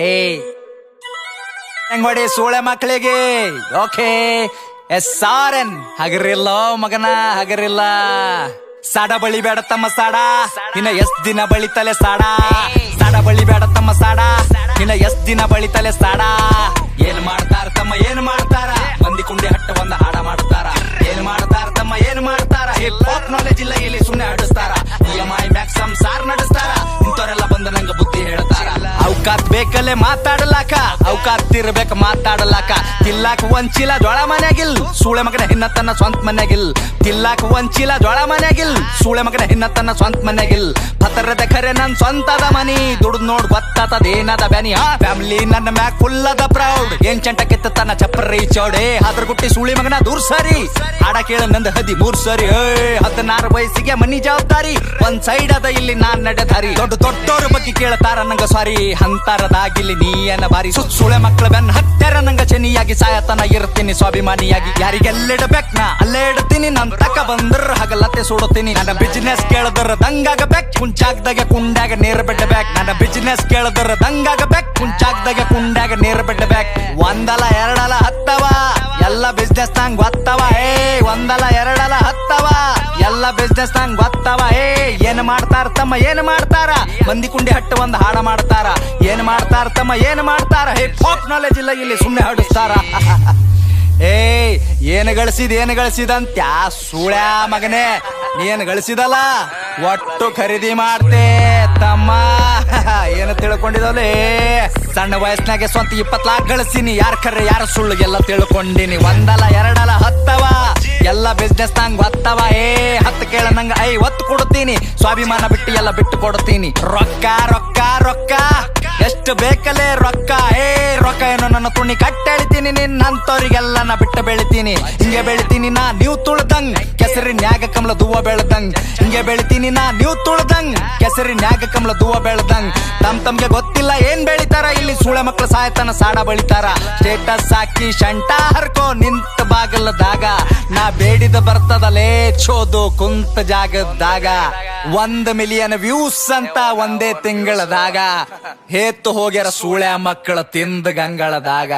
ಏಯ್ ಹೆಂಗ್ ಮಾಡಿ ಸೂಳೆ ಮಕ್ಕಳಿಗೆ ಓಕೆ SRN ಹಗರಿಲ್ಲ ಮಗನ ಹಗರಿಲ್ಲ. ಸಾಡ ಬಳಿ ಬೇಡ ತಮ್ಮ ಸಾಡ ಇನ್ನ ಎಷ್ಟ್ ದಿನ ಬಳಿತಲೆ ಸಾಡ. ಸಾಡ ಬಳಿ ಬೇಡ ತಮ್ಮ ಸಾಡ ಇನ್ನ ಎಷ್ಟ್ ದಿನ ಬಳಿತಲೆ ಸಾಡ. ಏನ್ ಮಾಡ್ತಾರ ತಮ್ಮ ಏನ್ ಮಾಡ್ತಾರ, ಮಂದಿ ಕುಂಡಿ ಹಟ್ಟ ಒಂದ ಹಾಡ ಮಾಡ್ತಾರ. ಏನ್ ಮಾಡ್ತಾರ ತಮ್ಮ ಏನ್ ಮಾಡ್ತಾರ, ಹಿಪ್ ಹಾಪ್ ನಾಲೆಜ್ ಇಲ್ಲ ಇಲ್ಲಿ ಸುಮ್ನೆ ಆಡಿಸ್ತಾರ. EMI ಮ್ಯಾಕ್ಸ್ ಸಂಸಾರ್ ನಡೆಸ್ತಾರ, ಇಂಥವ್ರೆಲ್ಲ ಬಂದು ನಂಗ ಬುದ್ಧಿ ಹೇಳ್ತಾರ. ಅವಕಾತ್ ಬೇಕಲ್ಲೇ ಮಾತಾಡಲಾಕ, ಅವಕಾತ್ ಇರ್ಬೇಕ ಮಾತಾಡಲಾಕ. ತಿಲ್ಲಾಕ ಒಂಚಿಲ ಜೋಳ ಮನ್ಯಾಗಿಲ್, ಸೂಳೆ ಮಗನ ಹಿನ್ನ ತನ್ನ ಸ್ವಂತ ಮನ್ಯಾಗಿಲ್. ತಿಲ್ಲಾಕ ಒಂಚಿಲ ಜೋಳ ಮನ್ಯಾಗಿಲ್, ಸೂಳೆ ಮಗನ ಹಿನ್ನ ತನ್ನ ಸ್ವಂತ ಮನ್ಯಾಗಿಲ್. ಪತರದ ಖರೆ ನನ್ ಸ್ವಂತದ ಮನಿ, ದುಡ್ದು ನೋಡ್ ಗೊತ್ತಾತದೇನದ ಬ್ಯಾನಿ. ಫ್ಯಾಮಿಲಿ ನನ್ನ ಮ್ಯಾಕ್ ಫುಲ್ ಅದ ಪ್ರೌಡ್, ಏನ್ ಚಂಟ ಕಿತ್ತ ತನ್ನ ಚಪ್ಪರಿ ಚೌಡೆ. ಅದ್ರ ಗುಟ್ಟಿ ಸೂಳಿ ಮಗನ ದೂರ್ ಸರಿ, ಹಾಡ ಕೇಳ ನಂದ 13 ಸರಿ. 16 ವಯಸ್ಸಿಗೆ ಮನಿ ಜವಾಬ್ದಾರಿ, ಒಂದ್ ಸೈಡ್ ಅದ ಇಲ್ಲಿ ನಾನ್ ನಡೆದಾರಿ. ದೊಡ್ಡೋರ ಬಗ್ಗೆ ಕೇಳ್ತಾರ ನಂಗ ಸಾರಿ, ಅಂತರದಾಗಿಲ್ಲಿ ನೀಯನ ಬಾರಿ. ಸುಳೆ ಮಕ್ಕಳ ಬೆನ್ ಹತ್ಯಾರ ನಂಗ ಚೆನ್ನಿಯಾಗಿ, ಸಾಯತನ ಇರ್ತೀನಿ ಸ್ವಾಭಿಮಾನಿಯಾಗಿ. ಯಾರಿಗೆಲ್ಲಿಡಬೇಕ್ ನಾ ಅಲ್ಲೇ ಇಡ್ತೀನಿ, ನನ್ ತಕ ಬಂದ್ರ ಹಗಲತ್ತೆ ಸುಡುತ್ತೀನಿ. ನನ್ನ ಬಿಸಿನೆಸ್ ಕೇಳದ್ರ ದಂಗಾಗಬೇಕ್, ಕುಂಚಾಗ್ದಾಗ ಕುಂಡ್ಯಾಗ ನೇರ ಬಿಡ್ಬೇಕ್. ನನ್ನ ಬಿಸಿನೆಸ್ ಕೇಳದ್ರ ದಂಗಾಗಬೇಕ್, ಕುಂಚಾಗ್ದಾಗ ಕುಂಡ್ಯಾಗ ನೇರ ಬಿಡ್ಬೇಕ್. ಒಂದಲ ಎರಡಲ ಹತ್ತವ ಎಲ್ಲ ಬಿಸ್ನೆಸ್ ನಂಗ್ ಗೊತ್ತವ. ಒಂದಲ ಎರಡಲ ಹತ್ತವ ಎಲ್ಲ ಬಿಸ್ನೆಸ್ ನಂಗ್ ಗೊತ್ತವ. ಏನ್ ಮಾಡ್ತಾರ ತಮ್ಮ ಏನ್ ಮಾಡ್ತಾರ, ಮಂದಿ ಕುಂಡಿ ಹಟ್ಟು ಒಂದ್ ಹಾಡ ಮಾಡ್ತಾರ. ಏನ್ ಮಾಡ್ತಾರ ತಮ್ಮ ಏನ್ ಮಾಡ್ತಾರ, ಹಿಪ್ ಹಾಪ್ ನಾಲೆಜ್ ಇಲ್ಲ ಇಲ್ಲಿ ಸುಮ್ನೆ ಹಾಡಿಸ್ತಾರ. ಏನ್ ಗಳಿಸಿದಂತ ಸೂಳ್ಯಾ ಮಗನೇ, ನೀನ್ ಗಳಿಸಿದಲ್ಲ ಒಟ್ಟು ಖರೀದಿ ಮಾಡ್ತೆ ತಮ್ಮ. ಏನ ತಿಳ್ಕೊಂಡಿದಲೇ, ಸಣ್ಣ ವಯಸ್ಸಿನಾಗೆ ಸ್ವಂತ 20 ಲಾಖ ಗಳಿಸಿನಿ. ಯಾರ ಖರೆ ಯಾರ ಸುಳ್ಳು ಎಲ್ಲ ತಿಳ್ಕೊಂಡಿನಿ. ಒಂದಲ ಎರಡಲ ಹತ್ತವ ಎಲ್ಲ ಬಿಸ್ನೆಸ್ ನಂಗ್ ಗೊತ್ತವ. 10 ಕೇಳ ನಂಗ 50 ಕೊಡ್ತೀನಿ, ಸ್ವಾಭಿಮಾನ ಬಿಟ್ಟು ಎಲ್ಲ ಬಿಟ್ಟು ಕೊಡ್ತೀನಿ. ರೊಕ್ಕ ರೊಕ್ಕ ರೊಕ್ಕ ಎಷ್ಟು ಬೇಕಲೇ ರೊಕ್ಕ. ರೊಕ್ಕ ಏನೋ ನನ್ನ ತುಣಿ ಕಟ್ಟೆಳಿತೀನಿ, ನಿನ್ನಂತವ್ರಿಗೆಲ್ಲ ನಾ ಬಿಟ್ಟು ಬೆಳಿತೀನಿ. ಹಿಂಗೆ ಬೆಳಿತೀನಿ ನಾ ನೀವು ತುಳ್ದಂಗ್, ಕೆಸರಿನ್ಯಾಗ ಕಮಲ ದೂವ ಬೆಳ್ದಂಗ್. ಹಿಂಗೆ ಬೆಳಿತೀನಿ ನಾ ನೀವು ತುಳ್ದಂಗ್, ಕೆಸರಿನ್ಯಾಗ ಕಮಲ ದೂವ ಬೆಳ್ದಂಗ್. ತಮ್ಗೆ ಗೊತ್ತಿಲ್ಲ ಏನ್ ಬೆಳಿತಾರ ಇಲ್ಲಿ, ಸೂಳೆ ಮಕ್ಳು ಸಾಯತನ ಸಾಡ ಬಳಿತಾರ. ಸ್ಟೇಟಸ್ ಹಾಕಿ ಶಂಟ ಹರ್ಕೋ ನಿಂತ ಬಾಗಲದಾಗ, ನಾ ಬೇಡಿದ ಬರ್ತದಲೇ ಚೋದು ಕುಂತ ಜಾಗದಾಗ. 1 ಮಿಲಿಯನ್ ವ್ಯೂಸ್ ಅಂತ ಒಂದೇ ತಿಂಗಳದಾಗ, ಹೇತ್ತು ಹೋಗ್ಯಾರ ಸೂಳೆ ಮಕ್ಕಳ ತಿಂದ ಗಂಗಳದಾಗ.